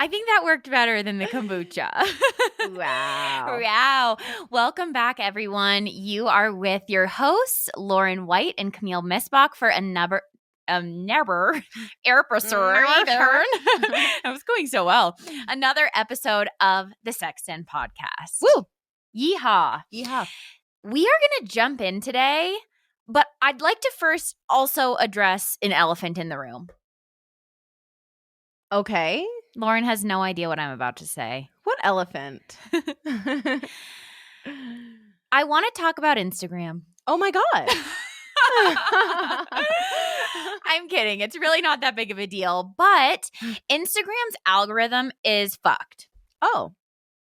I think that worked better than the kombucha. Wow. Wow. Welcome back, everyone. You are with your hosts, Lauren White and Camille Missbach for another episode. I was going so well. Another episode of the Sexton Podcast. Woo! Yeehaw. Yeehaw. We are going to jump in today, but I'd like to first also address an elephant in the room. Okay. Lauren has no idea what I'm about to say. What elephant? I want to talk about Instagram. Oh my God. I'm kidding. It's really not that big of a deal, but Instagram's algorithm is fucked. Oh.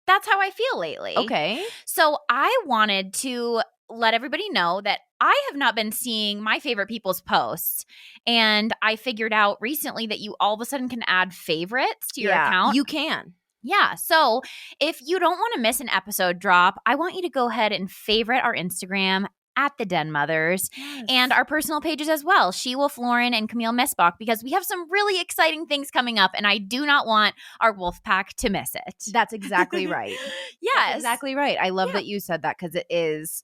That's how I feel lately. Okay. So I wanted to let everybody know that I have not been seeing my favorite people's posts. And I figured out recently that you all of a sudden can add favorites to your account. You can. Yeah. So if you don't want to miss an episode drop, I want you to go ahead and favorite our Instagram at the Den Mothers and our personal pages as well, She Wolf Lauren and Camille Missbach, because we have some really exciting things coming up and I do not want our wolf pack to miss it. That's exactly right. Yes. That's exactly right. I love that you said that because it is.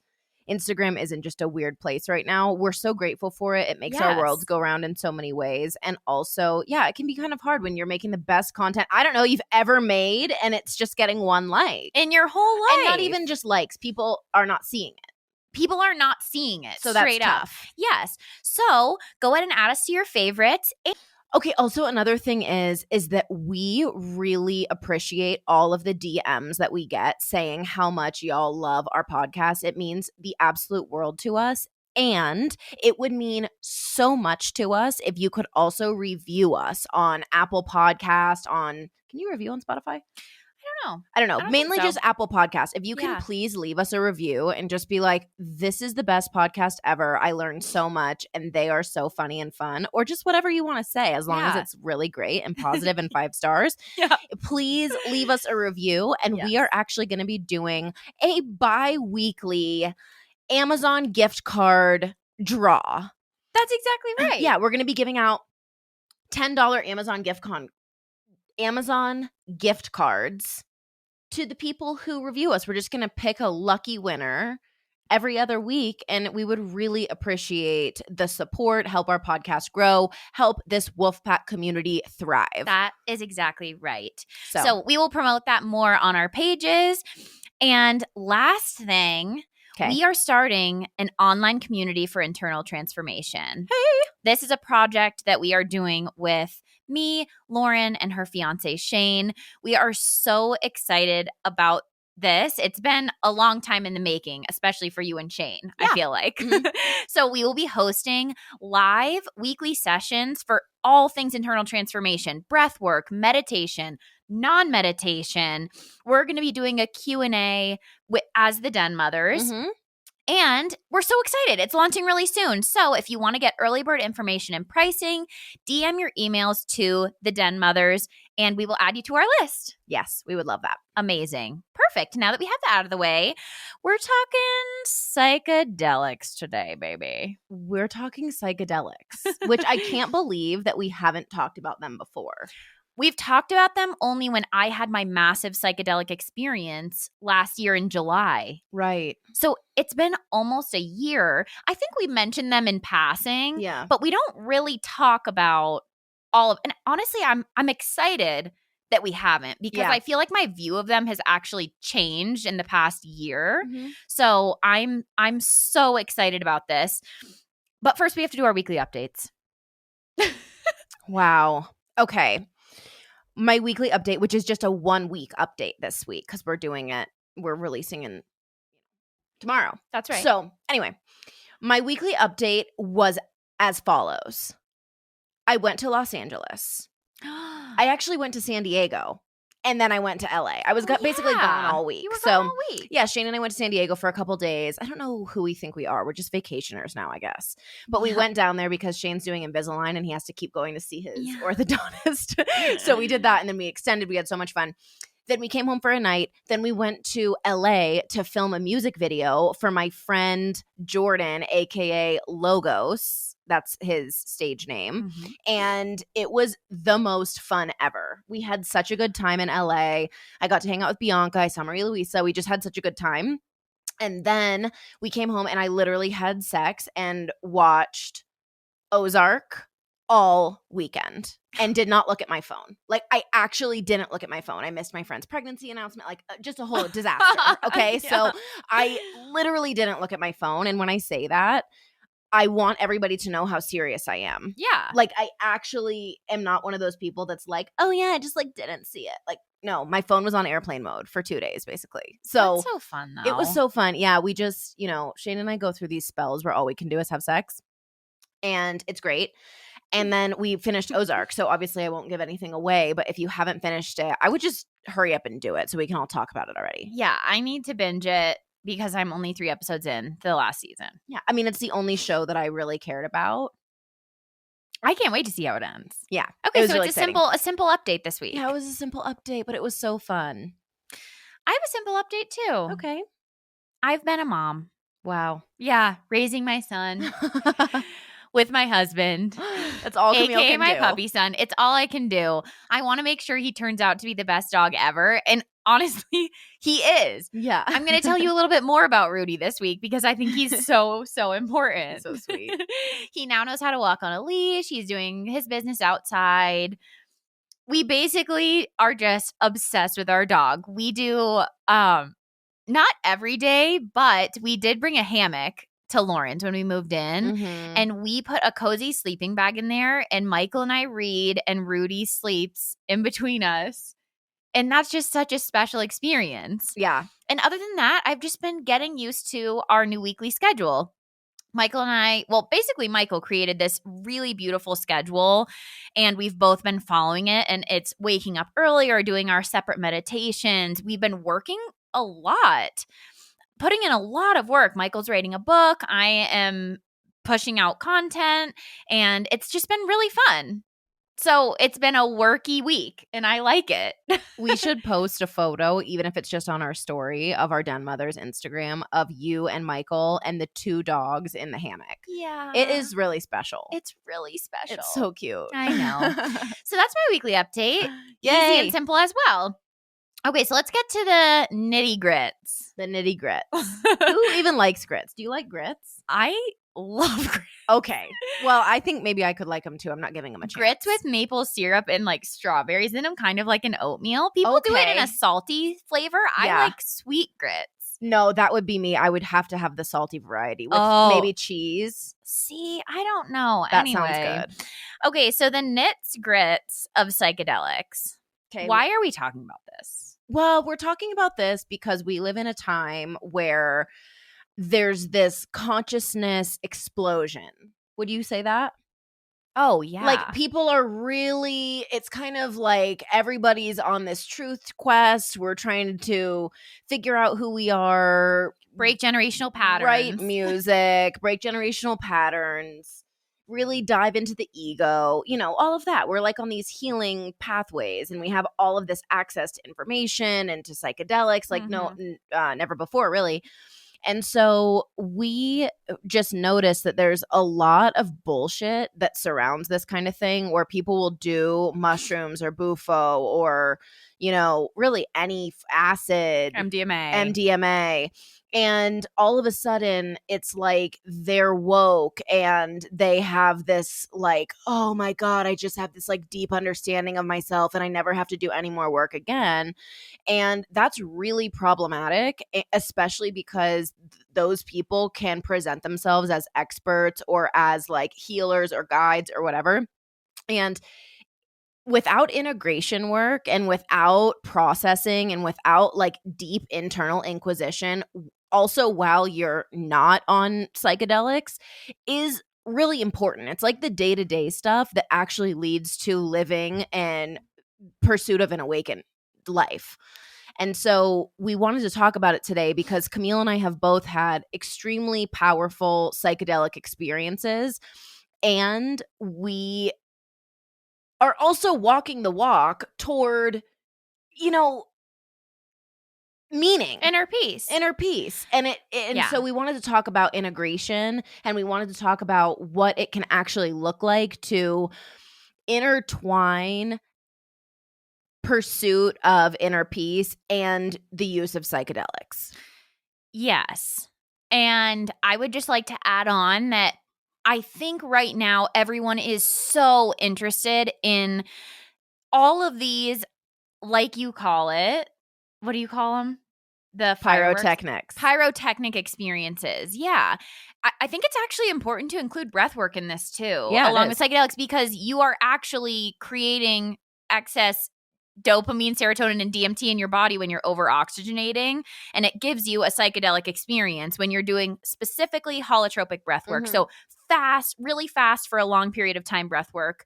Instagram isn't just a weird place right now. We're so grateful for it. It makes our world go round in so many ways. And also, it can be kind of hard when you're making the best content, I don't know, you've ever made, and it's just getting one like. In your whole life. And not even just likes. People are not seeing it. People are not seeing it. So straight that's up. tough. Yes. So go ahead and add us to your favorites. Okay, also another thing is that we really appreciate all of the DMs that we get saying how much y'all love our podcast. It means the absolute world to us. And it would mean so much to us if you could also review us on Apple Podcast, can you review on Spotify? I don't know. Mainly just Apple Podcasts. If you can please leave us a review and just be like, this is the best podcast ever. I learned so much and they are so funny and fun, or just whatever you want to say, as long as it's really great and positive and 5 stars. Please leave us a review. And we are actually going to be doing a bi-weekly Amazon gift card draw. That's exactly right. Yeah, we're going to be giving out $10 Amazon gift cards to the people who review us. We're just going to pick a lucky winner every other week, and we would really appreciate the support, help our podcast grow, help this Wolfpack community thrive. That is exactly right. So we will promote that more on our pages. And last thing, we are starting an online community for internal transformation. Hey! This is a project that we are doing with me, Lauren, and her fiance, Shane. We are so excited about this. It's been a long time in the making, especially for you and Shane, I feel like. Mm-hmm. So we will be hosting live weekly sessions for all things internal transformation, breath work, meditation, non-meditation. We're going to be doing a Q&A as the Den Mothers. Mm-hmm. And we're so excited. It's launching really soon. So if you want to get early bird information and pricing, DM your emails to the Den Mothers and we will add you to our list. Yes, we would love that. Amazing. Perfect. Now that we have that out of the way, we're talking psychedelics today, baby. We're talking psychedelics, which I can't believe that we haven't talked about them before. We've talked about them only when I had my massive psychedelic experience last year in July. Right. So it's been almost a year. I think we mentioned them in passing, but we don't really talk about all of. And honestly, I'm excited that we haven't because I feel like my view of them has actually changed in the past year. Mm-hmm. So I'm so excited about this. But first, we have to do our weekly updates. Wow. Okay. My weekly update, which is just a 1-week update this week because we're releasing in tomorrow. That's right. So anyway, my weekly update was as follows. I went to Los Angeles. I actually went to San Diego. And then I went to LA. I was basically gone all week. You were gone all week. Yeah, Shane and I went to San Diego for a couple days. I don't know who we think we are. We're just vacationers now, I guess. But we went down there because Shane's doing Invisalign and he has to keep going to see his orthodontist. So we did that and then we extended. We had so much fun. Then we came home for a night. Then we went to LA to film a music video for my friend Jordan, aka Logos. That's his stage name. Mhm. And it was the most fun ever. We had such a good time in LA. I got to hang out with Bianca. I saw Maria Luisa. We just had such a good time. And then we came home and I literally had sex and watched Ozark all weekend and did not look at my phone. Like, I actually didn't look at my phone. I missed my friend's pregnancy announcement, like just a whole disaster. Okay. Yeah. So I literally didn't look at my phone. And when I say that, I want everybody to know how serious I am. Yeah. Like, I actually am not one of those people that's like, oh yeah, I just like didn't see it. Like, no, my phone was on airplane mode for 2 days, basically. So That's so fun, though. it was so fun. Yeah, we just, Shane and I go through these spells where all we can do is have sex. And it's great. And then we finished Ozark. So obviously I won't give anything away, but if you haven't finished it, I would just hurry up and do it so we can all talk about it already. Yeah, I need to binge it because I'm only 3 episodes in the last season. Yeah, I mean, it's the only show that I really cared about. I can't wait to see how it ends. Yeah. Okay, so really it's exciting. a simple update this week. Yeah, it was a simple update, but it was so fun. I have a simple update too. Okay. I've been a mom. Wow. Yeah, raising my son with my husband. That's all Camille AKA can my do. puppy son. It's all I can do. I want to make sure he turns out to be the best dog ever. And honestly, he is. Yeah. I'm going to tell you a little bit more about Rudy this week because I think he's so important. So sweet. He now knows how to walk on a leash. He's doing his business outside. We basically are just obsessed with our dog. We do not every day, but we did bring a hammock to Lauren's when we moved in. Mhm. And we put a cozy sleeping bag in there, and Michael and I read, and Rudy sleeps in between us. And that's just such a special experience. Yeah. And other than that, I've just been getting used to our new weekly schedule. Michael and I, well, basically Michael created this really beautiful schedule, and we've both been following it. And it's waking up earlier, doing our separate meditations. We've been working a lot, putting in a lot of work. Michael's writing a book. I am pushing out content, and it's just been really fun. So it's been a worky week, and I like it. We should post a photo, even if it's just on our story of our Den Mother's Instagram, of you and Michael and the 2 dogs in the hammock. Yeah. It is really special. It's really special. It's so cute. I know. So that's my weekly update. Yay. Easy and simple as well. Okay, so let's get to the nitty grits. The nitty grits. Who even likes grits? Do you like grits? I love grits. Okay. Well, I think maybe I could like them too. I'm not giving them a chance. Grits with maple syrup and like strawberries in them, kind of like an oatmeal. People do it in Okay. a salty flavor. I Yeah. like sweet grits. No, that would be me. I would have to have the salty variety with maybe cheese. See, I don't know. That Anyway. sounds good. Okay, so the nits grits of psychedelics. Okay. Why are we talking about this? Well, we're talking about this because we live in a time where there's this consciousness explosion. Would you say that? Oh, yeah. Like, people are really, it's kind of like everybody's on this truth quest. We're trying to figure out who we are, break generational patterns. write music, break generational patterns, really dive into the ego, all of that. We're like on these healing pathways, and we have all of this access to information and to psychedelics like never before, really. And so we just noticed that there's a lot of bullshit that surrounds this kind of thing, where people will do mushrooms or bufo or, really any acid, MDMA. And all of a sudden, it's like they're woke and they have this like, oh my God, I just have this like deep understanding of myself and I never have to do any more work again. And that's really problematic, especially because those people can present themselves as experts or as like healers or guides or whatever. And without integration work and without processing and without like deep internal inquisition, also while you're not on psychedelics, is really important. It's like the day-to-day stuff that actually leads to living in pursuit of an awakened life. And so we wanted to talk about it today because Camille and I have both had extremely powerful psychedelic experiences, and we are also walking the walk toward, meaning. Inner peace. So we wanted to talk about integration, and we wanted to talk about what it can actually look like to intertwine pursuit of inner peace and the use of psychedelics. Yes. And I would just like to add on that I think right now everyone is so interested in all of these, like you call it, what do you call them? The Pyrotechnics. Pyrotechnic experiences. Yeah. I think it's actually important to include breath work in this too, Yeah, along with psychedelics, because you are actually creating excess dopamine, serotonin, and DMT in your body when you're over oxygenating, and it gives you a psychedelic experience when you're doing specifically holotropic breath work. So fast, really fast for a long period of time breath work.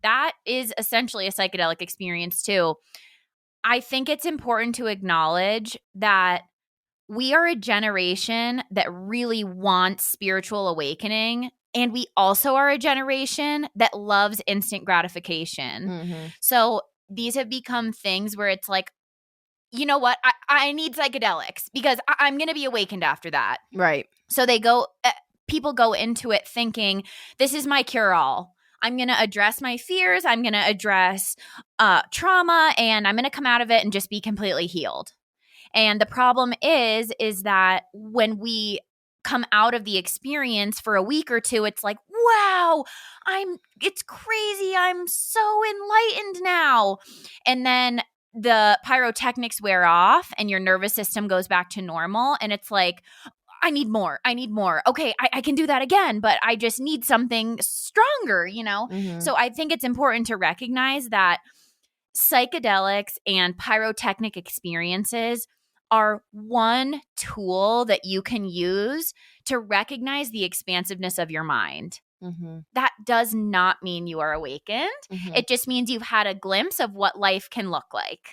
That is essentially a psychedelic experience too. I think it's important to acknowledge that we are a generation that really wants spiritual awakening, and we also are a generation that loves instant gratification. So these have become things where it's like, you know what? I need psychedelics because I'm going to be awakened after that. Right. So people go into it thinking, this is my cure-all. I'm going to address my fears. I'm going to address trauma, and I'm going to come out of it and just be completely healed. And the problem is that when we come out of the experience for a week or two, it's like, wow, it's crazy. I'm so enlightened now. And then the pyrotechnics wear off and your nervous system goes back to normal. And it's like, I need more. Okay, I can do that again, but I just need something stronger, So I think it's important to recognize that psychedelics and pyrotechnic experiences are one tool that you can use to recognize the expansiveness of your mind. That does not mean you are awakened. It just means you've had a glimpse of what life can look like.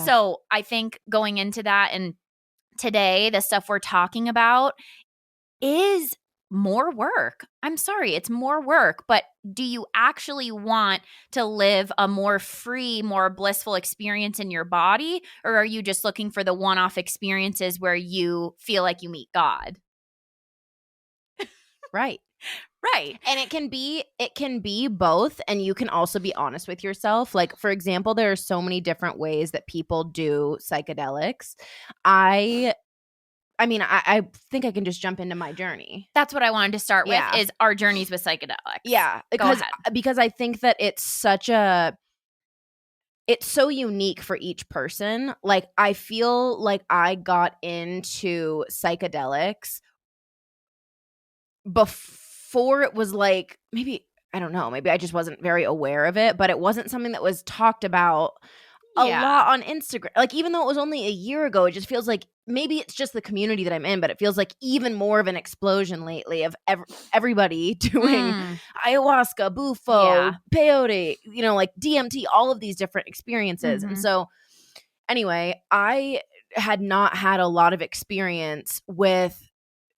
So I think going into that, and today, the stuff we're talking about is more work. I'm sorry, it's more work, but do you actually want to live a more free, more blissful experience in your body, or are you just looking for the one-off experiences where you feel like you meet God? Right. Right. And it can be both, and you can also be honest with yourself. Like, for example, there are so many different ways that people do psychedelics. I think I can just jump into my journey. That's what I wanted to start with, is our journeys with psychedelics. Yeah, because I think that it's so unique for each person. Like, I feel like I got into psychedelics before it was like, maybe, I don't know, maybe I just wasn't very aware of it, but it wasn't something that was talked about a lot on Instagram. Like, even though it was only a year ago, it just feels like, maybe it's just the community that I'm in, but it feels like even more of an explosion lately of everybody doing ayahuasca, bufo, peyote, like DMT, all of these different experiences. And so anyway, I had not had a lot of experience with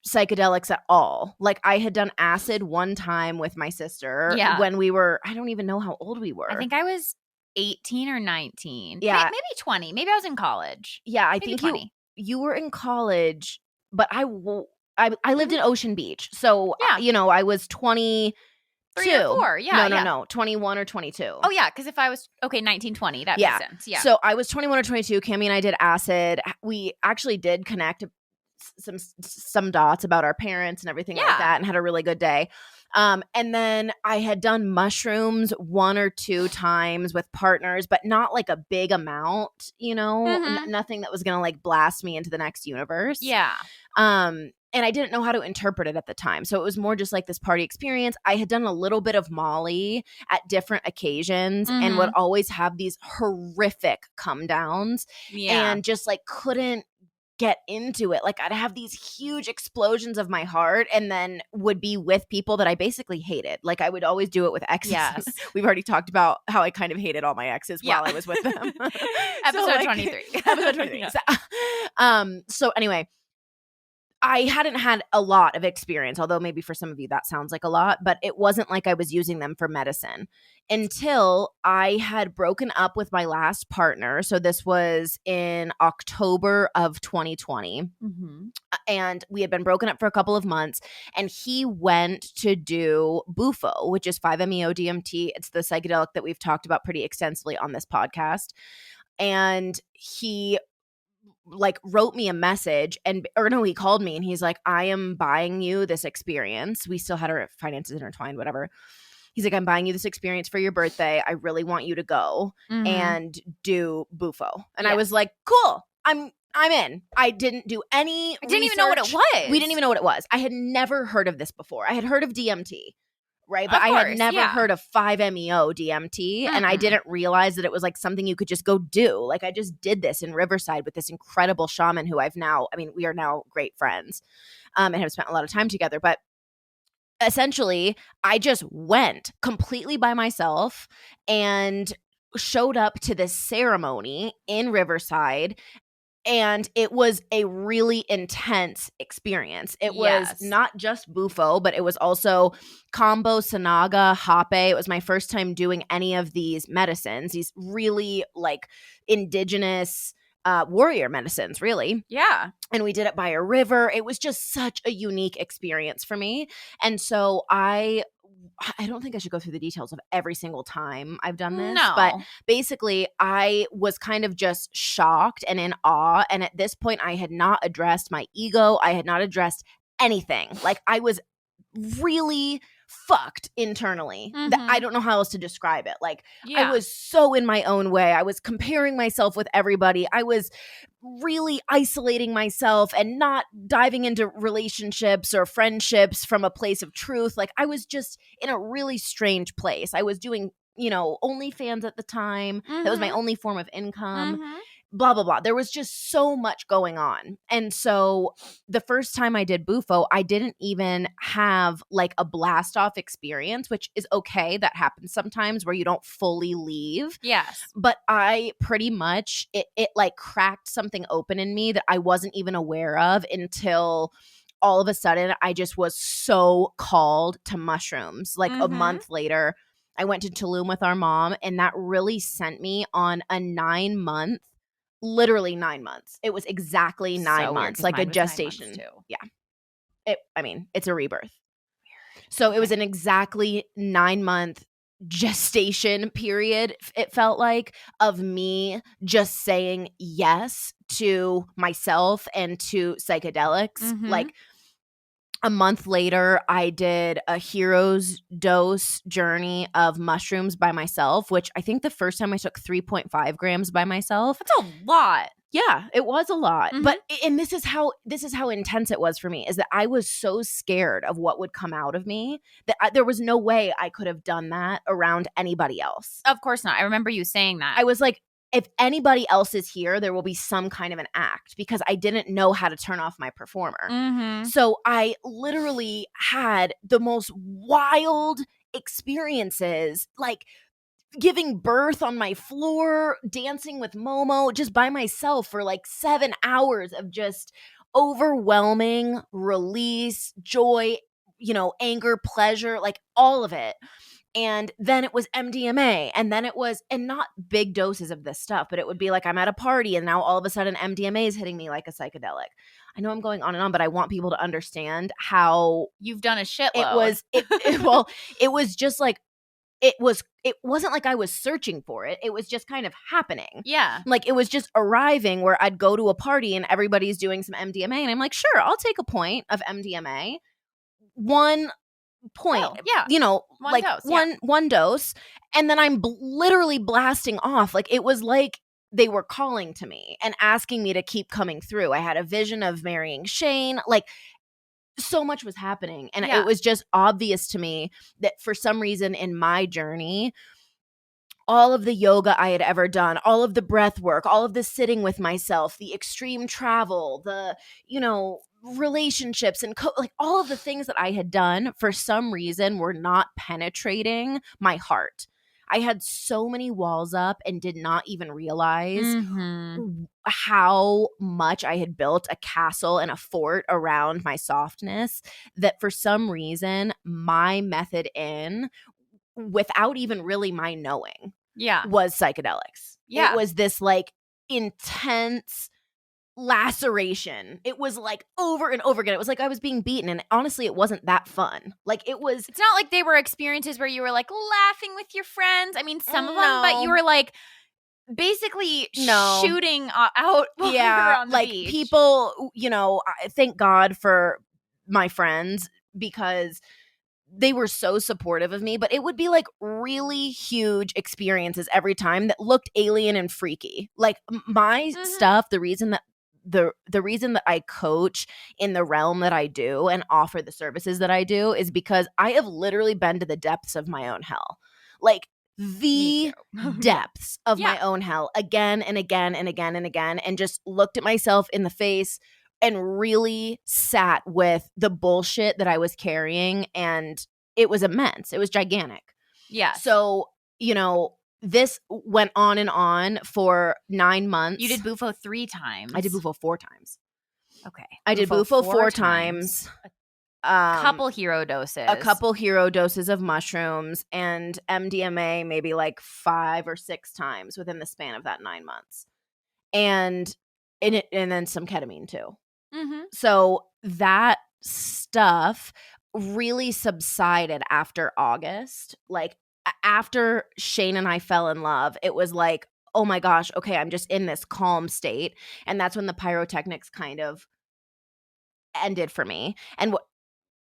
psychedelics at all. Like, I had done acid one time with my sister when we were, I don't even know how old we were. I think I was 18 or 19. Yeah. Maybe 20. Maybe I was in college. Yeah, I maybe think 20. You were in college, but I lived in Ocean Beach. So, I was 22. 3 or 4. Yeah. No, 21 or 22. Oh, yeah, because if I was, 19, 20, that makes sense. Yeah. So I was 21 or 22. Camille and I did acid. We actually did connect some dots about our parents and everything like that, and had a really good day. And then I had done mushrooms 1 or 2 times with partners, but not like a big amount, nothing that was going to like blast me into the next universe. Yeah. And I didn't know how to interpret it at the time. So it was more just like this party experience. I had done a little bit of Molly at different occasions and would always have these horrific come downs and just like couldn't get into it. Like, I'd have these huge explosions of my heart and then would be with people that I basically hated. Like, I would always do it with exes. Yes. We've already talked about how I kind of hated all my exes while I was with them. Episode 23. Episode 23. So anyway, I hadn't had a lot of experience, although maybe for some of you that sounds like a lot, but it wasn't like I was using them for medicine until I had broken up with my last partner. So this was in October of 2020. Mm-hmm. And we had been broken up for a couple of months, and he went to do Bufo, which is 5-MeO-DMT. It's the psychedelic that we've talked about pretty extensively on this podcast. And he like wrote me a message he called me and he's like, I am buying you this experience. We still had our finances intertwined, whatever. He's like, I'm buying you this experience for your birthday. I really want you to go and do Bufo. And I was like, cool. I'm in. I didn't do any I didn't even know what it was. We didn't even know what it was. I had never heard of this before. I had heard of DMT. Right. But I had never heard of 5-MeO-DMT. And I didn't realize that it was like something you could just go do. Like I just did this in Riverside with this incredible shaman who we are now great friends and have spent a lot of time together. But essentially, I just went completely by myself and showed up to this ceremony in Riverside. And it was a really intense experience. It was not just Bufo, but it was also Kambo, Sanaga, Hape. It was my first time doing any of these medicines, these really like indigenous warrior medicines, really. Yeah. And we did it by a river. It was just such a unique experience for me. And so I don't think I should go through the details of every single time I've done this. No. But basically, I was kind of just shocked and in awe. And at this point, I had not addressed my ego. I had not addressed anything. Like I was really fucked internally. I don't know how else to describe it. Like I was so in my own way. I was comparing myself with everybody. I was really isolating myself and not diving into relationships or friendships from a place of truth. Like I was just in a really strange place. I was doing, OnlyFans at the time. That was my only form of income. Blah, blah, blah. There was just so much going on. And so the first time I did Bufo, I didn't even have like a blast off experience, which is okay. That happens sometimes where you don't fully leave. Yes. But I pretty much, it like cracked something open in me that I wasn't even aware of until all of a sudden I just was so called to mushrooms. Like a month later, I went to Tulum with our mom, and that really sent me on a 9-month, literally 9 months. It was exactly 9 months, like a gestation. Yeah. It's a rebirth. So it was an exactly 9-month gestation period, it felt like, of me just saying yes to myself and to psychedelics. Like a month later, I did a hero's dose journey of mushrooms by myself, which I think the first time I took 3.5 grams by myself. That's a lot. Yeah, it was a lot. But and this is how intense it was for me, is that I was so scared of what would come out of me that there was no way I could have done that around anybody else. Of course not. I remember you saying that. I was like, if anybody else is here, there will be some kind of an act, because I didn't know how to turn off my performer. So I literally had the most wild experiences, like giving birth on my floor, dancing with Momo just by myself for like 7 hours of just overwhelming release, joy, anger, pleasure, like all of it. And then it was MDMA, and then it was, and not big doses of this stuff, but it would be like I'm at a party and now all of a sudden MDMA is hitting me like a psychedelic. I know I'm going on and on, but I want people to understand how you've done a shitload. It was just like, it wasn't like I was searching for it. It was just kind of happening. Yeah. Like it was just arriving where I'd go to a party and everybody's doing some MDMA and I'm like, sure, I'll take a point of MDMA. One point, one dose, one dose, and then I'm literally blasting off. Like it was like they were calling to me and asking me to keep coming through. I had a vision of marrying Shane. Like so much was happening, and it was just obvious to me that for some reason in my journey, all of the yoga I had ever done, all of the breath work, all of the sitting with myself, the extreme travel, the relationships and like all of the things that I had done for some reason were not penetrating my heart. I had so many walls up and did not even realize Mm-hmm. how much I had built a castle and a fort around my softness, that for some reason my method in, without even really my knowing, Yeah. was psychedelics. Yeah. It was this like intense laceration. It was like over and over again. It was like I was being beaten, and honestly it wasn't that fun. Like it was It's not like they were experiences where you were like laughing with your friends. I mean, some of them, but you No. were like basically No. shooting out while you were Yeah, on the like beach. people, you know, thank God for my friends because they were so supportive of me, but it would be like really huge experiences every time that looked alien and freaky. Like my Mhm. stuff, the reason that the reason that I coach in the realm that I do and offer the services that I do is because I have literally been to the depths of my own hell. Like Me the too. depths of Yeah. my own hell again and again and again and again, and just looked at myself in the face and really sat with the bullshit that I was carrying, and it was immense. It was gigantic. Yes. So, you know, this went on for 9 months. You did Bufo 3 times. I did Bufo 4 times. Okay. I did Bufo 4 times. Couple hero doses. A couple hero doses of mushrooms, and MDMA maybe like 5 or 6 times within the span of that 9 months. And then some ketamine too. Mm-hmm. So that stuff really subsided after August. Like after Shane and I fell in love, it was like, oh my gosh, okay, I'm just in this calm state. And that's when the pyrotechnics kind of ended for me. And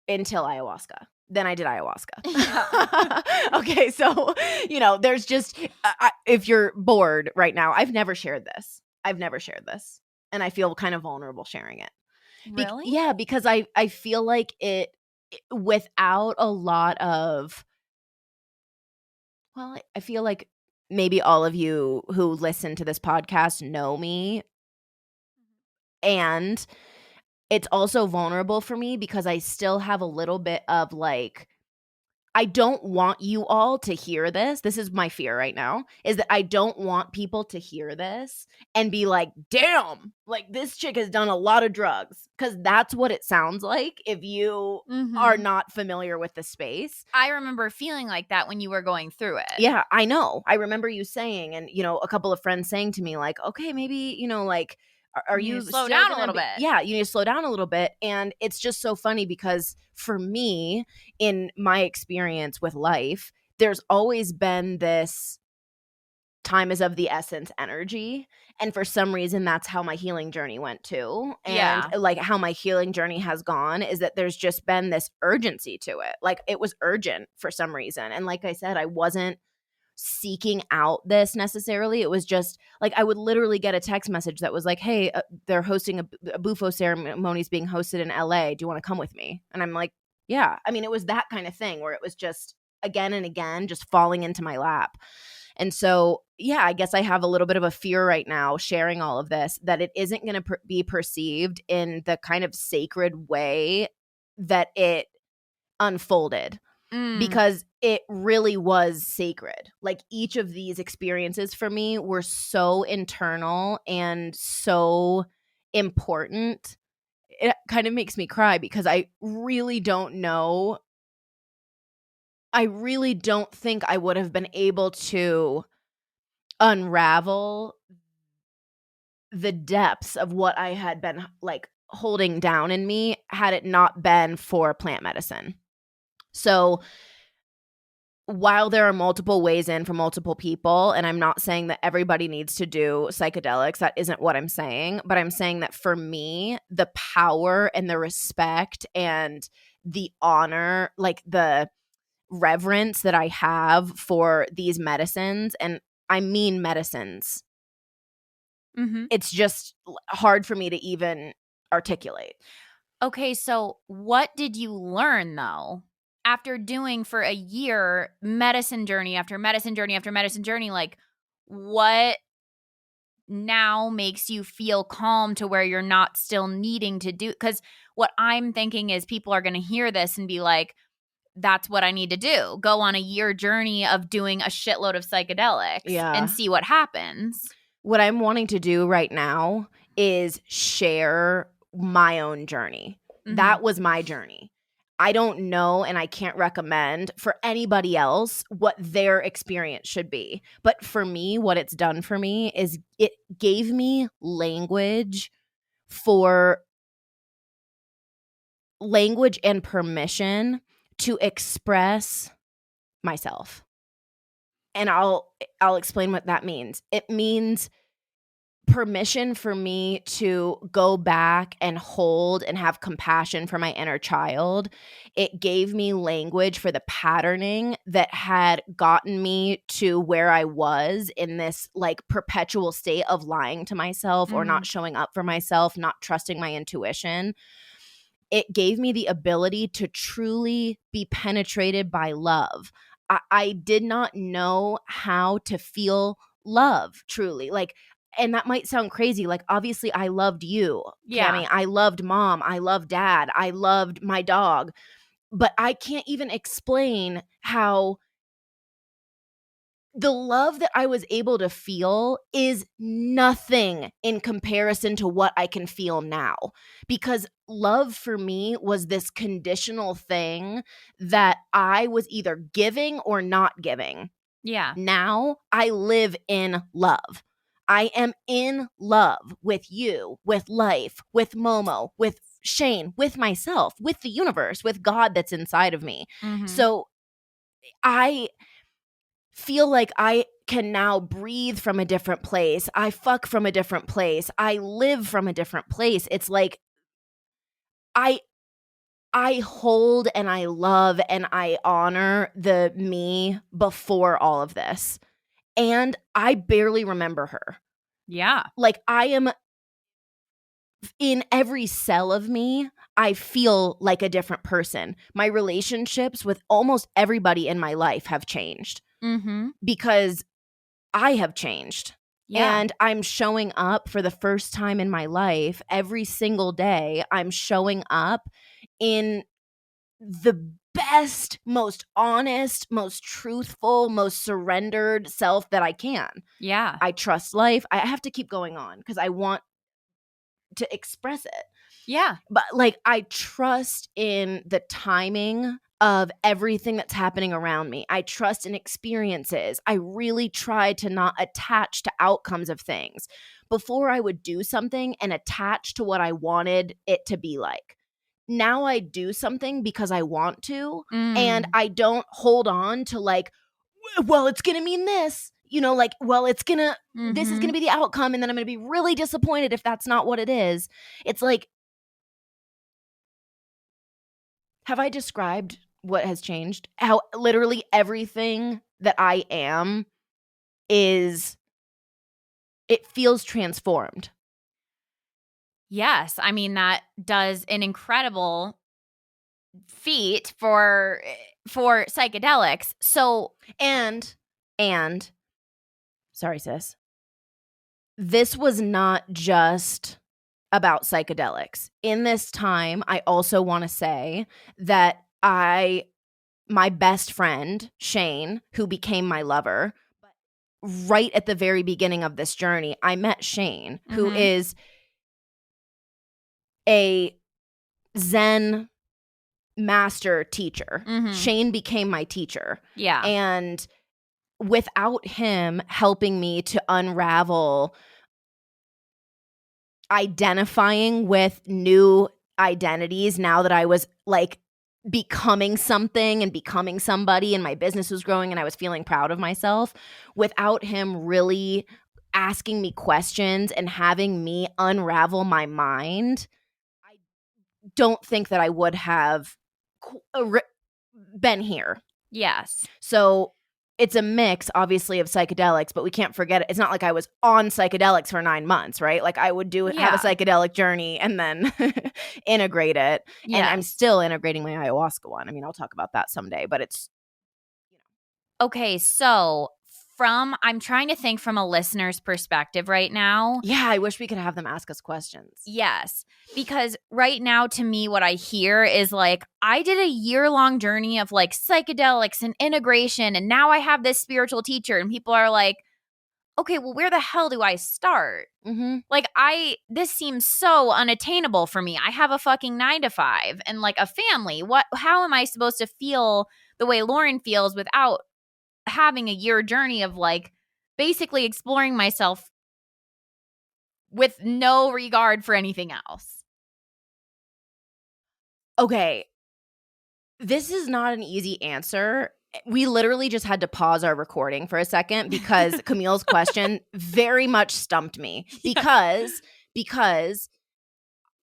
until ayahuasca. Then I did ayahuasca. Yeah. Okay, so, you know, there's just, if you're bored right now, I've never shared this. And I feel kind of vulnerable sharing it. Really? Yeah, because I feel like it without a lot of, well, I feel like maybe all of you who listen to this podcast know me, and it's also vulnerable for me because I still have a little bit of like, I don't want you all to hear this. This is my fear right now, is that I don't want people to hear this and be like, damn, like this chick has done a lot of drugs. Because that's what it sounds like if you are not familiar with the space. I remember feeling like that when you were going through it. Yeah, I know. I remember you saying, and, you know, a couple of friends saying to me like, okay, maybe, you know, like, are You you need to slow still down a gonna little be- bit. Yeah, you need to slow down a little bit. And it's just so funny because for me, in my experience with life, there's always been this time is of the essence energy. And for some reason, that's how my healing journey went too. And Yeah. like how my healing journey has gone is that there's just been this urgency to it. Like it was urgent for some reason. And like I said, I wasn't seeking out this necessarily. It was just like I would literally get a text message that was like, hey, they're hosting a Bufo ceremony is being hosted in LA. Do you want to come with me? And I'm like, yeah. I mean, it was that kind of thing where it was just again and again just falling into my lap. And so, yeah, I guess I have a little bit of a fear right now sharing all of this, that it isn't going to be perceived in the kind of sacred way that it unfolded. Because it really was sacred. Like each of these experiences for me were so internal and so important. It kind of makes me cry because I really don't know. I really don't think I would have been able to unravel the depths of what I had been like holding down in me had it not been for plant medicine. So while there are multiple ways in for multiple people, and I'm not saying that everybody needs to do psychedelics, that isn't what I'm saying, but I'm saying that for me, the power and the respect and the honor, like the reverence that I have for these medicines, and I mean medicines, it's just hard for me to even articulate. Okay, so what did you learn though? After doing for a year medicine journey after medicine journey after medicine journey, like what now makes you feel calm to where you're not still needing to do? Because what I'm thinking is people are going to hear this and be like, that's what I need to do. Go on a year journey of doing a shitload of psychedelics and see what happens. What I'm wanting to do right now is share my own journey. Mm-hmm. That was my journey. I don't know, and I can't recommend for anybody else what their experience should be. But for me, what it's done for me is it gave me language and permission to express myself. And I'll explain what that means. It means permission for me to go back and hold and have compassion for my inner child. It gave me language for the patterning that had gotten me to where I was in this like perpetual state of lying to myself or not showing up for myself, not trusting my intuition. It gave me the ability to truly be penetrated by love. I did not know how to feel love truly. Like, and that might sound crazy. Like, obviously, I loved you, Camille. I loved mom. I loved dad. I loved my dog. But I can't even explain how the love that I was able to feel is nothing in comparison to what I can feel now. Because love for me was this conditional thing that I was either giving or not giving. Yeah. Now I live in love. I am in love with you, with life, with Momo, with Shane, with myself, with the universe, with God that's inside of me. Mm-hmm. So I feel like I can now breathe from a different place. I fuck from a different place. I live from a different place. It's like I hold and I love and I honor the me before all of this. And I barely remember her. Yeah. Like I am in every cell of me, I feel like a different person. My relationships with almost everybody in my life have changed because I have changed. Yeah. And I'm showing up for the first time in my life every single day. I'm showing up in the best, most honest, most truthful, most surrendered self that I can. Yeah. I trust life. I have to keep going on because I want to express it. Yeah. But like I trust in the timing of everything that's happening around me. I trust in experiences. I really try to not attach to outcomes of things. Before I would do something and attach to what I wanted it to be like. Now I do something because I want to, and I don't hold on to like, well, it's going to mean this, you know, like, well, it's going to, this is going to be the outcome. And then I'm going to be really disappointed if that's not what it is. It's like, have I described what has changed? How literally everything that I am it feels transformed. Yes. I mean, that does an incredible feat for psychedelics. So, and sorry, sis. This was not just about psychedelics. In this time, I also want to say that my best friend, Shane, who became my lover, right at the very beginning of this journey, I met Shane, who is a Zen master teacher. Shane became my teacher. Yeah. And without him helping me to unravel identifying with new identities now that I was like becoming something and becoming somebody and my business was growing and I was feeling proud of myself, without him really asking me questions and having me unravel my mind, I don't think that I would have been here. Yes. So it's a mix, obviously, of psychedelics, but we can't forget it. It's not like I was on psychedelics for 9 months, right? Like I would have a psychedelic journey and then integrate it. Yeah. And I'm still integrating my ayahuasca one. I mean, I'll talk about that someday, but it's, Okay, so I'm trying to think from a listener's perspective right now. Yeah, I wish we could have them ask us questions. Yes, because right now to me what I hear is like I did a year-long journey of like psychedelics and integration and now I have this spiritual teacher and people are like, "Okay, well where the hell do I start?" Mm-hmm. Like this seems so unattainable for me. I have a fucking 9 to 5 and like a family. How am I supposed to feel the way Lauren feels without having a year journey of like basically exploring myself with no regard for anything else? Okay. This is not an easy answer. We literally just had to pause our recording for a second because Camille's question very much stumped me because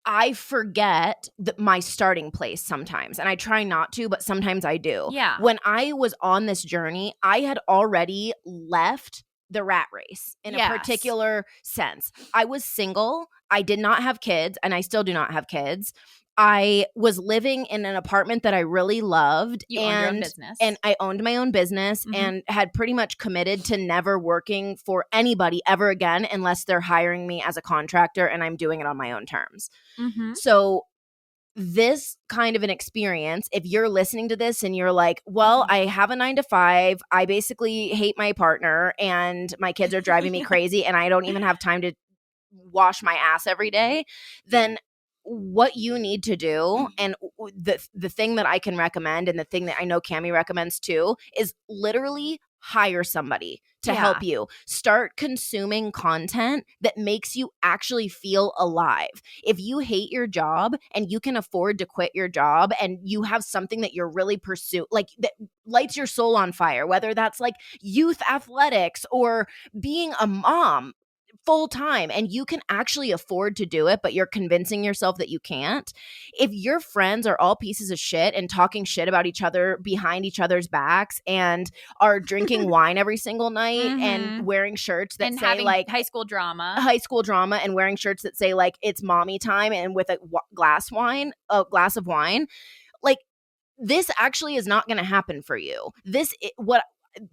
I forget my starting place sometimes, and I try not to, but sometimes I do. Yeah. When I was on this journey, I had already left the rat race in a particular sense. I was single. I did not have kids, and I still do not have kids. I was living in an apartment that I really loved. You owned your own business. And I owned my own business and had pretty much committed to never working for anybody ever again unless they're hiring me as a contractor and I'm doing it on my own terms. Mm-hmm. So this kind of an experience, if you're listening to this and you're like, well, I have a 9 to 5, I basically hate my partner and my kids are driving me crazy and I don't even have time to wash my ass every day, then what you need to do, and the thing that I can recommend and the thing that I know Camille recommends too, is literally hire somebody to help you. Start consuming content that makes you actually feel alive. If you hate your job and you can afford to quit your job and you have something that you're really pursuing, like that lights your soul on fire, whether that's like youth athletics or being a mom full time, and you can actually afford to do it, but you're convincing yourself that you can't. If your friends are all pieces of shit and talking shit about each other behind each other's backs and are drinking wine every single night and wearing shirts that say like high school drama and wearing shirts that say like it's mommy time and with a glass of wine, like this actually is not going to happen for you.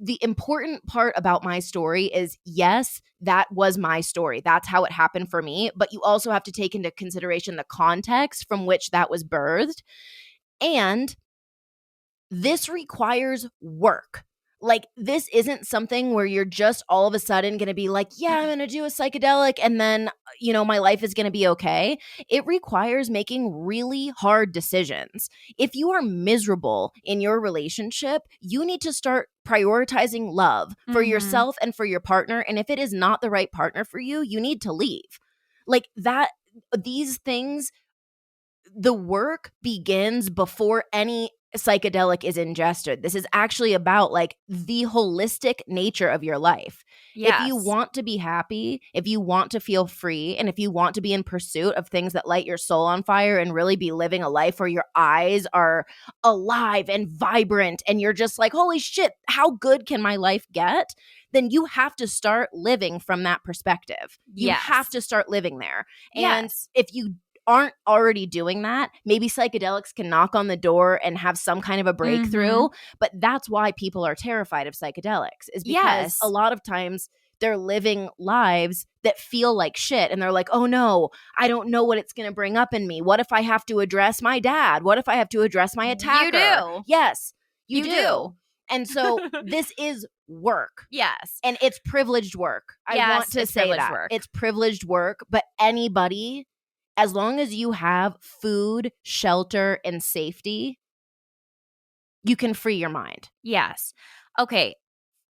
The important part about my story is, yes, that was my story. That's how it happened for me. But you also have to take into consideration the context from which that was birthed. And this requires work. Like, this isn't something where you're just all of a sudden going to be like, yeah, I'm going to do a psychedelic and then, my life is going to be okay. It requires making really hard decisions. If you are miserable in your relationship, you need to start prioritizing love for yourself and for your partner. And if it is not the right partner for you, you need to leave. Like that, these things, the work begins before any psychedelic is ingested. This is actually about like the holistic nature of your life. Yes. If you want to be happy, if you want to feel free, and if you want to be in pursuit of things that light your soul on fire and really be living a life where your eyes are alive and vibrant and you're just like, holy shit, how good can my life get? Then you have to start living from that perspective. You have to start living there. And if you aren't already doing that, maybe psychedelics can knock on the door and have some kind of a breakthrough. But that's why people are terrified of psychedelics, is because a lot of times they're living lives that feel like shit. And they're like, oh no, I don't know what it's going to bring up in me. What if I have to address my dad? What if I have to address my attacker? You do. Yes, you do. And so this is work. Yes. And it's privileged work. I want to say that. Work. It's privileged work, but anybody, as long as you have food, shelter, and safety, you can free your mind. Yes. Okay.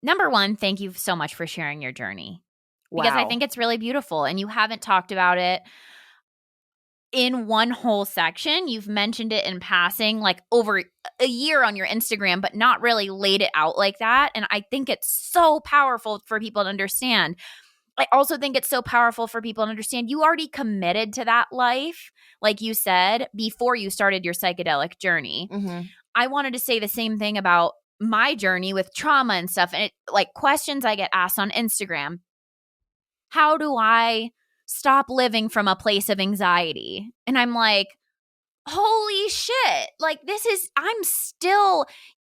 Number one, thank you so much for sharing your journey. Wow. Because I think it's really beautiful and you haven't talked about it in one whole section. You've mentioned it in passing like over a year on your Instagram, but not really laid it out like that. And I think it's so powerful for people to understand. I also think it's so powerful for people to understand you already committed to that life, like you said, before you started your psychedelic journey. I wanted to say the same thing about my journey with trauma and stuff. And like questions I get asked on Instagram. How do I stop living from a place of anxiety? And I'm like, holy shit, like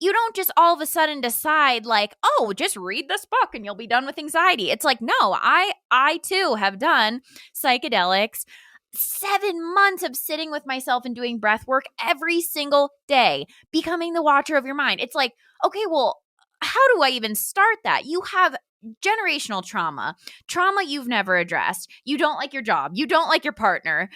you don't just all of a sudden decide like, oh, just read this book and you'll be done with anxiety. It's like, no, I too have done psychedelics, 7 months of sitting with myself and doing breath work every single day, becoming the watcher of your mind. It's like, okay, well, how do I even start that? You have generational trauma you've never addressed. You don't like your job. You don't like your partner.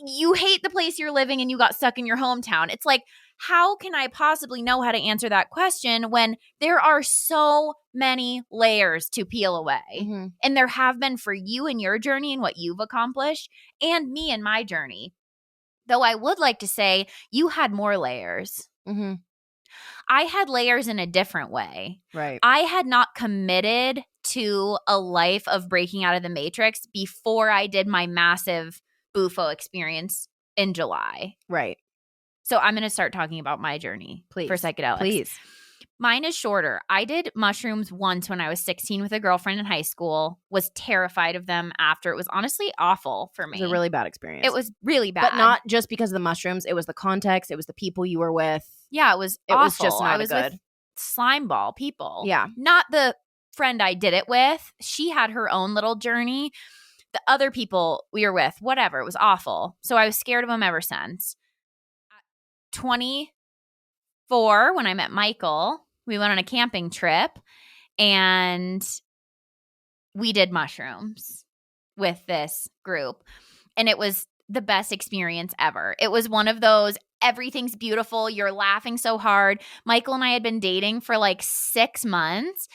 You hate the place you're living and you got stuck in your hometown. It's like, how can I possibly know how to answer that question when there are so many layers to peel away? Mm-hmm. And there have been for you and your journey and what you've accomplished, and me and my journey. Though I would like to say you had more layers. Mm-hmm. I had layers in a different way. Right. I had not committed to a life of breaking out of the matrix before I did my massive Bufo experience in July. Right. So I'm going to start talking about my journey for psychedelics. Please. Mine is shorter. I did mushrooms once when I was 16 with a girlfriend in high school, was terrified of them after. It was honestly awful for me. It was a really bad experience. It was really bad. But not just because of the mushrooms. It was the context. It was the people you were with. Yeah, it was awful. It was just not I was good. with slime ball people. Yeah. Not the friend I did it with. She had her own little journey. The other people we were with, whatever, it was awful. So I was scared of them ever since. At 24, when I met Michael, we went on a camping trip and we did mushrooms with this group. And it was the best experience ever. It was one of those, everything's beautiful. You're laughing so hard. Michael and I had been dating for like 6 months.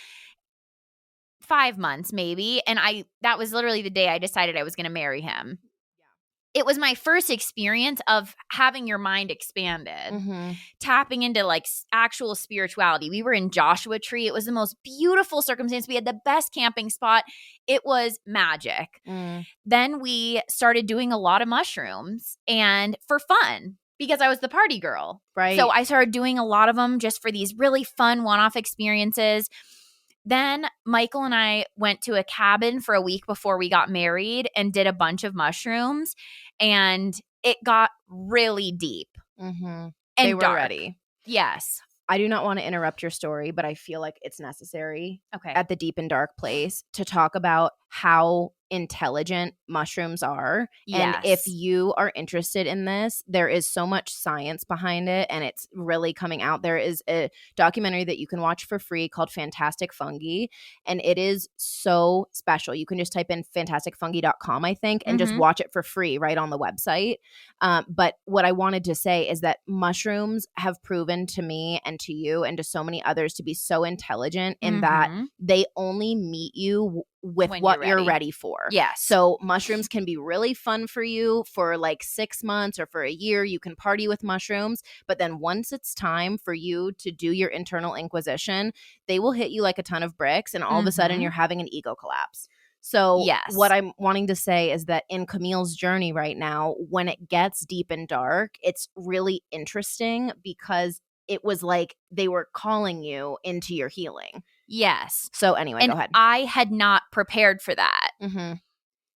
5 months maybe. And that was literally the day I decided I was going to marry him. Yeah. It was my first experience of having your mind expanded, tapping into like actual spirituality. We were in Joshua Tree. It was the most beautiful circumstance. We had the best camping spot. It was magic. Then we started doing a lot of mushrooms and for fun, because I was the party girl. Right. So I started doing a lot of them just for these really fun one-off experiences. Then Michael and I went to a cabin for a week before we got married and did a bunch of mushrooms, and it got really deep. And they were dark. ready. Yes. I do not want to interrupt your story, but I feel like it's necessary at the deep and dark place to talk about how intelligent mushrooms are. Yes. And if you are interested in this, there is so much science behind it and it's really coming out. There is a documentary that you can watch for free called Fantastic Fungi, and it is so special. You can just type in fantasticfungi.com, I think, and just watch it for free right on the website. But what I wanted to say is that mushrooms have proven to me and to you and to so many others to be so intelligent in that they only meet you with when what you're ready for. Yes. So mushrooms can be really fun for you for like 6 months or for a year. You can party with mushrooms. But then once it's time for you to do your internal inquisition, they will hit you like a ton of bricks. And all of a sudden you're having an ego collapse. So what I'm wanting to say is that in Camille's journey right now, when it gets deep and dark, it's really interesting because it was like they were calling you into your healing. Yes. So anyway, go ahead. I had not prepared for that.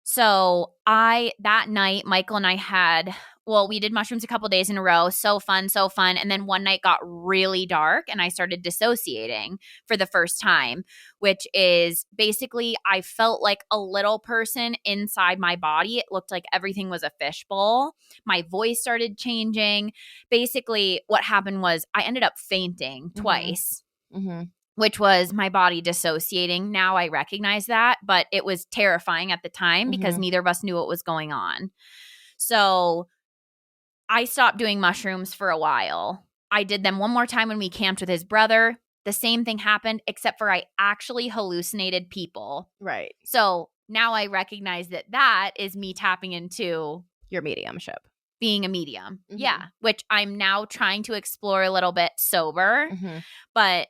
So that night, Michael and I we did mushrooms a couple days in a row. So fun. And then one night got really dark and I started dissociating for the first time, which is basically I felt like a little person inside my body. It looked like everything was a fishbowl. My voice started changing. Basically, what happened was I ended up fainting twice. Which was my body dissociating. Now I recognize that, but it was terrifying at the time because neither of us knew what was going on. So I stopped doing mushrooms for a while. I did them one more time when we camped with his brother. The same thing happened, except for I actually hallucinated people. Right. So now I recognize that is me tapping into your mediumship. Being a medium. Yeah. Which I'm now trying to explore a little bit sober. But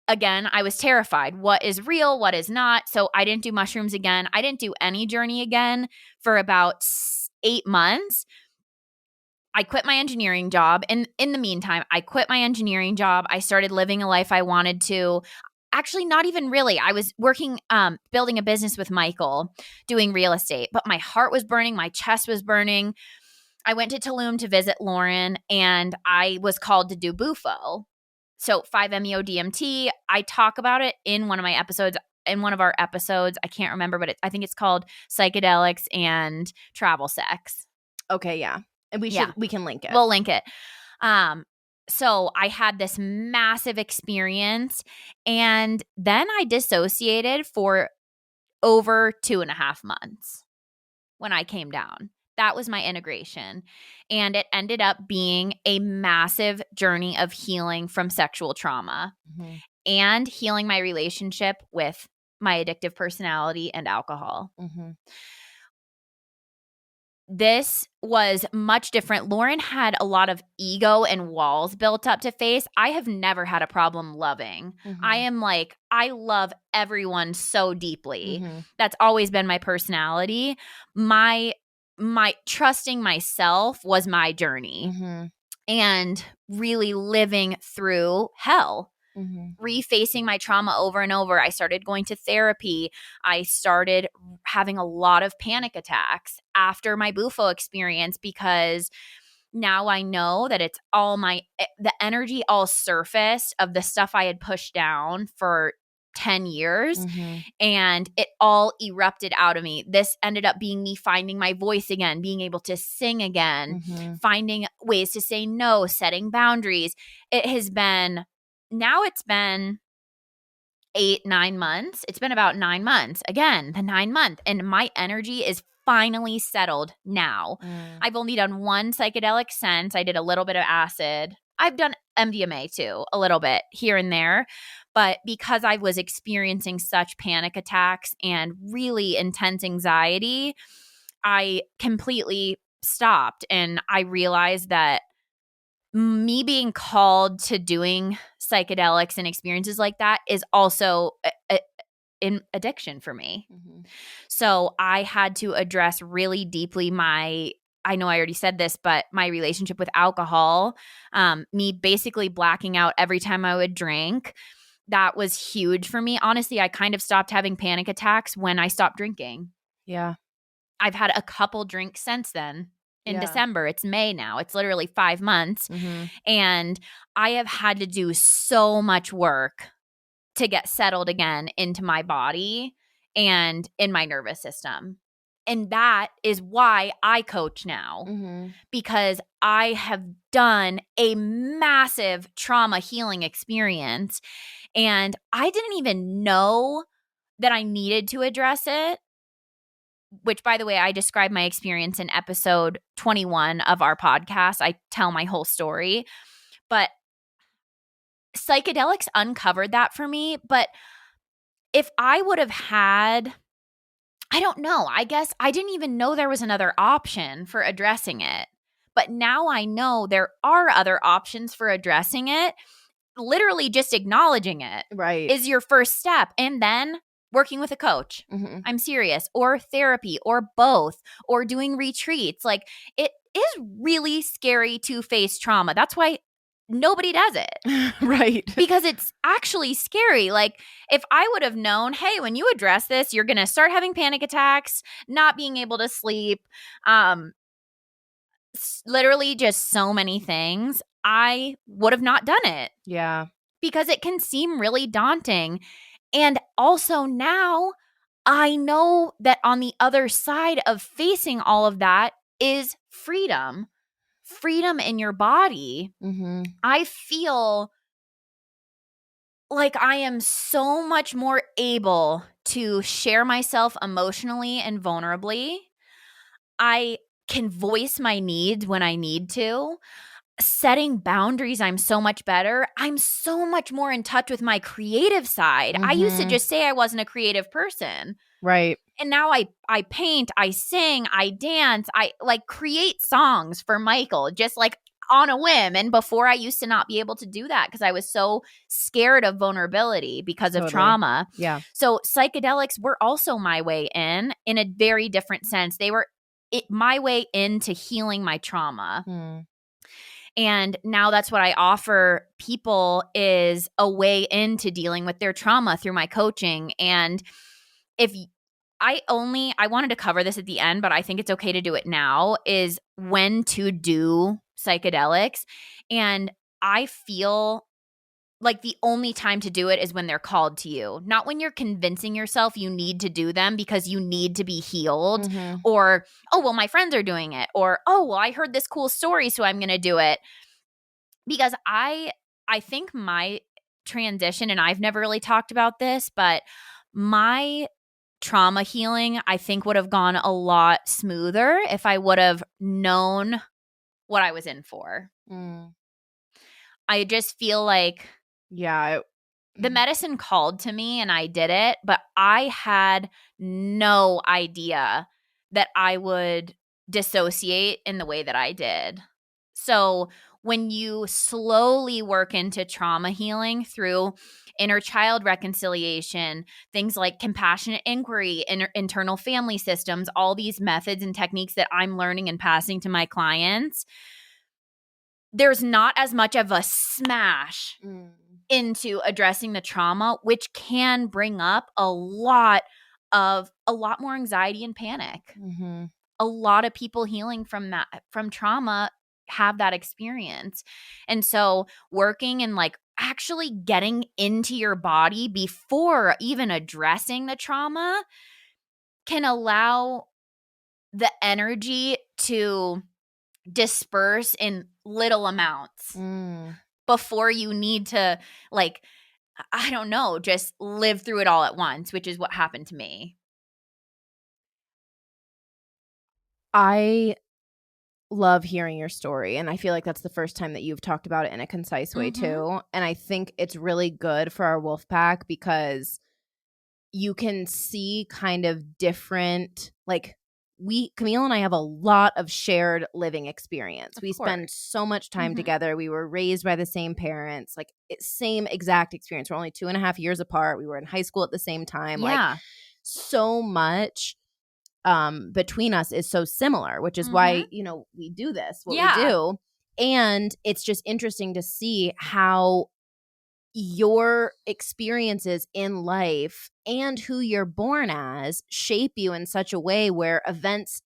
again, I was terrified. What is real? What is not? So I didn't do mushrooms again. I didn't do any journey again for about 8 months. I quit my engineering job. And in the meantime, I quit my engineering job. I started living a life I wanted to. Actually, not even really. I was working, building a business with Michael, doing real estate. But my heart was burning. My chest was burning. I went to Tulum to visit Lauren, and I was called to do bufo. So 5-MeO-DMT. I talk about it in one of my episodes. In one of our episodes, I can't remember, but I think it's called Psychedelics and Travel Sex. Okay, yeah. And we can link it. We'll link it. So I had this massive experience, and then I dissociated for over 2.5 months when I came down. That was my integration. And it ended up being a massive journey of healing from sexual trauma and healing my relationship with my addictive personality and alcohol. This was much different. Lauren had a lot of ego and walls built up to face. I have never had a problem loving. I am like, I love everyone so deeply. That's always been my personality. My trusting myself was my journey and really living through hell. Refacing my trauma over and over. I started going to therapy. I started having a lot of panic attacks after my bufo experience because now I know that it's all the energy all surfaced of the stuff I had pushed down for 10 years and it all erupted out of me. This ended up being me finding my voice again, being able to sing again, finding ways to say no, setting boundaries. It's been 8-9 months. It's been about 9 months. Again, the 9-month. And my energy is finally settled now. I've only done one psychedelic since. I did a little bit of acid. I've done MDMA too, a little bit here and there. But because I was experiencing such panic attacks and really intense anxiety, I completely stopped. And I realized that me being called to doing psychedelics and experiences like that is also an addiction for me. So I had to address really deeply I know I already said this, but my relationship with alcohol, me basically blacking out every time I would drink. That was huge for me. Honestly, I kind of stopped having panic attacks when I stopped drinking. Yeah. I've had a couple drinks since then. In December. It's May now. It's literally 5 months. And I have had to do so much work to get settled again into my body and in my nervous system. And that is why I coach now because I have done a massive trauma healing experience and I didn't even know that I needed to address it. Which, by the way, I describe my experience in episode 21 of our podcast. I tell my whole story. But psychedelics uncovered that for me. But if I would have had, I don't know, I guess I didn't even know there was another option for addressing it. But now I know there are other options for addressing it. Literally just acknowledging it is your first step. And then working with a coach. I'm serious. Or therapy or both or doing retreats. Like it is really scary to face trauma. That's why nobody does it. Right. Because it's actually scary. Like if I would have known, hey, when you address this, you're going to start having panic attacks, not being able to sleep, literally just so many things, I would have not done it. Yeah. Because it can seem really daunting. And also now I know that on the other side of facing all of that is freedom. Freedom in your body. I feel like I am so much more able to share myself emotionally and vulnerably. I can voice my needs when I need to. Setting boundaries, I'm so much better. I'm so much more in touch with my creative side. I used to just say I wasn't a creative person. Right. And now I paint, I sing, I dance, I like create songs for Michael just like on a whim. And before I used to not be able to do that because I was so scared of vulnerability because of trauma. Yeah. So psychedelics were also my way in a very different sense. They were my way into healing my trauma. And now that's what I offer people is a way into dealing with their trauma through my coaching. And if I wanted to cover this at the end, but I think it's okay to do it now, is when to do psychedelics. And I feel like the only time to do it is when they're called to you, not when you're convincing yourself you need to do them because you need to be healed, or, oh, well, my friends are doing it, or, oh, well, I heard this cool story, so I'm going to do it. Because I think my transition, and I've never really talked about this, but my trauma healing, I think, would have gone a lot smoother if I would have known what I was in for. I just feel like the medicine called to me and I did it, but I had no idea that I would dissociate in the way that I did. So when you slowly work into trauma healing through inner child reconciliation, things like compassionate inquiry, internal family systems, all these methods and techniques that I'm learning and passing to my clients, there's not as much of a smash into addressing the trauma, which can bring up a lot more anxiety and panic. A lot of people healing from trauma have that experience. And so working and like actually getting into your body before even addressing the trauma can allow the energy to disperse in little amounts before you need to, like, I don't know, just live through it all at once, which is what happened to me. I love hearing your story, and I feel like that's the first time that you've talked about it in a concise way too. And I think it's really good for our wolf pack because you can see kind of different, like, Camille and I have a lot of shared living experience. We spend so much time together. We were raised by the same parents, like same exact experience. We're only 2.5 years apart. We were in high school at the same time. Like, so much between us is so similar, which is why, we do this, what we do. And it's just interesting to see how your experiences in life and who you're born as shape you in such a way where events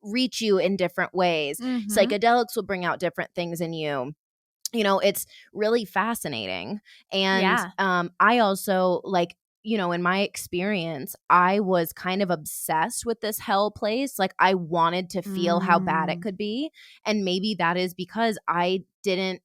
reach you in different ways. Psychedelics will bring out different things in you. It's really fascinating. And I also, like, in my experience, I was kind of obsessed with this hell place. Like, I wanted to feel how bad it could be. And maybe that is because I didn't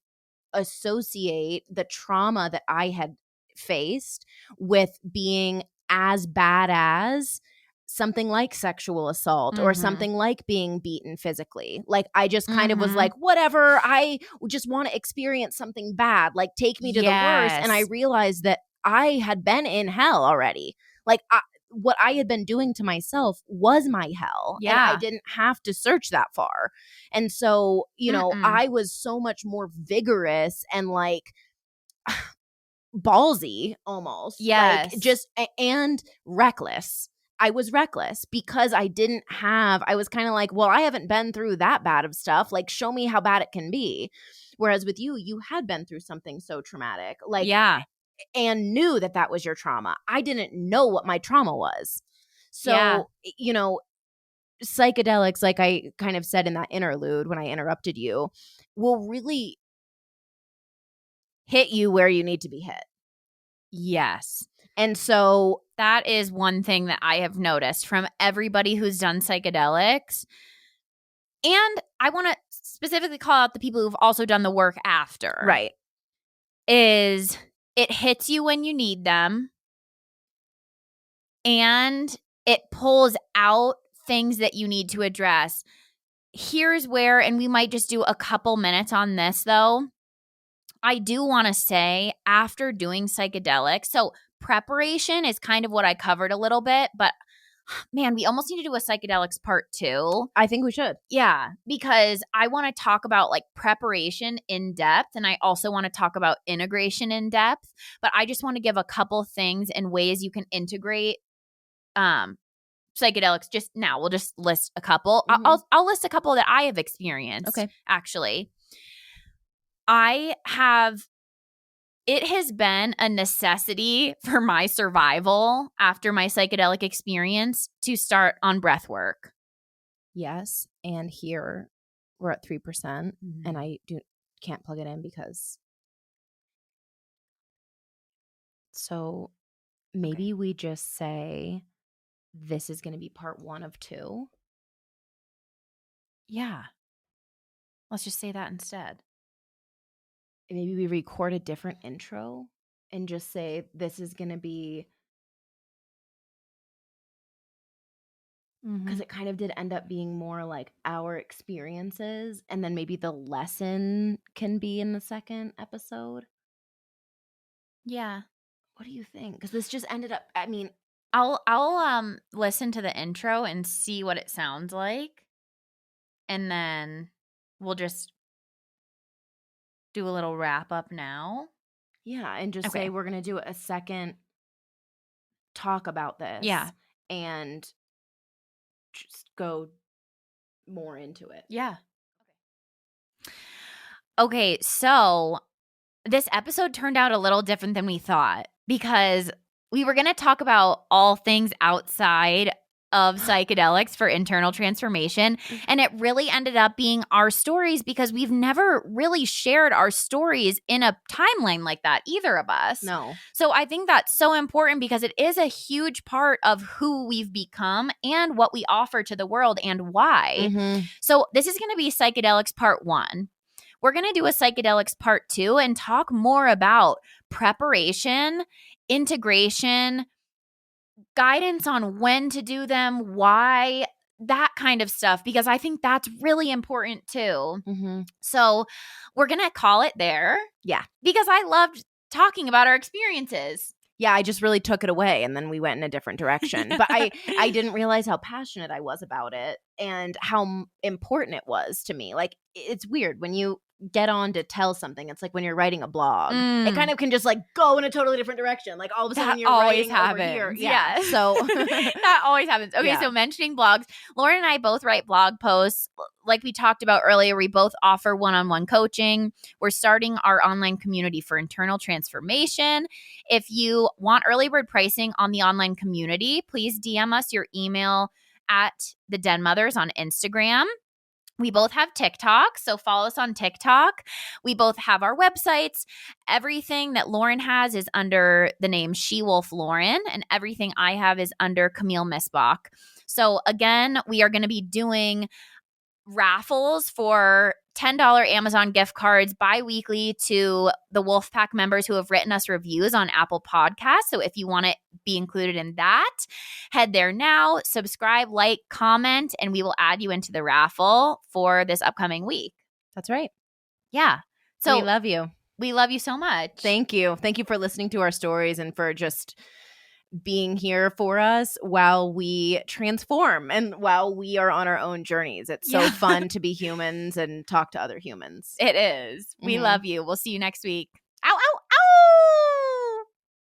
associate the trauma that I had faced with being as bad as something like sexual assault or something like being beaten physically. Like, I just kind of was like, whatever, I just want to experience something bad. Like, take me to the worst. And I realized that I had been in hell already. Like, what I had been doing to myself was my hell. And I didn't have to search that far. And so, I was so much more vigorous and like ballsy almost. Like, just, and reckless. I was reckless because I was kind of like, well, I haven't been through that bad of stuff. Like, show me how bad it can be. Whereas with you had been through something so traumatic. Like, and knew that was your trauma. I didn't know what my trauma was. So, psychedelics, like I kind of said in that interlude when I interrupted you, will really hit you where you need to be hit. Yes. And so that is one thing that I have noticed from everybody who's done psychedelics. And I want to specifically call out the people who've also done the work after. Right. Is it hits you when you need them, and it pulls out things that you need to address. Here's where, and we might just do a couple minutes on this though. I do want to say, after doing psychedelics, so preparation is kind of what I covered a little bit, but man, we almost need to do a psychedelics part 2. I think we should. Yeah, because I want to talk about like preparation in depth, and I also want to talk about integration in depth, but I just want to give a couple things and ways you can integrate psychedelics. Just now, we'll just list a couple. I'll list a couple that I have experienced. Okay. Actually, I have it has been a necessity for my survival after my psychedelic experience to start on breath work. Yes. And here we're at 3%, and I can't plug it in because. So maybe we just say this is going to be part 1 of 2. Yeah. Let's just say that instead. Maybe we record a different intro and just say this is going to be, because it kind of did end up being more like our experiences, and then maybe the lesson can be in the second episode. Yeah. What do you think? Because this just ended up, I mean, I'll listen to the intro and see what it sounds like, and then we'll just do a little wrap up now. Yeah, and just say we're going to do a second talk about this. Yeah. And just go more into it. Yeah. Okay, so this episode turned out a little different than we thought because we were going to talk about all things outside of psychedelics for internal transformation. And it really ended up being our stories because we've never really shared our stories in a timeline like that, either of us. No. So I think that's so important because it is a huge part of who we've become and what we offer to the world and why. Mm-hmm. So this is going to be Psychedelics Part 1. We're going to do a Psychedelics Part 2 and talk more about preparation, integration, guidance on when to do them, why, that kind of stuff, because I think that's really important too. Mm-hmm. So we're going to call it there. Yeah. Because I loved talking about our experiences. Yeah, I just really took it away and then we went in a different direction. But I didn't realize how passionate I was about it and how important it was to me. Like, it's weird when you get on to tell something. It's like when you're writing a blog. It kind of can just like go in a totally different direction. Like all of a sudden you're writing over here. Yeah. So that always happens. Okay, so mentioning blogs, Lauren and I both write blog posts. Like we talked about earlier, we both offer one-on-one coaching. We're starting our online community for internal transformation. If you want early bird pricing on the online community, please DM us your email at the Den Mothers on Instagram. We both have TikTok, so follow us on TikTok. We both have our websites. Everything that Lauren has is under the name She Wolf Lauren, and everything I have is under Camille Missbach. So again, we are going to be doing raffles for $10 Amazon gift cards bi-weekly to the Wolfpack members who have written us reviews on Apple Podcasts. So if you want to be included in that, head there now, subscribe, like, comment, and we will add you into the raffle for this upcoming week. That's right. Yeah. So we love you. We love you so much. Thank you. Thank you for listening to our stories and for just being here for us while we transform and while we are on our own journeys. It's so fun to be humans and talk to other humans. It is. We love you. We'll see you next week. Ow, ow.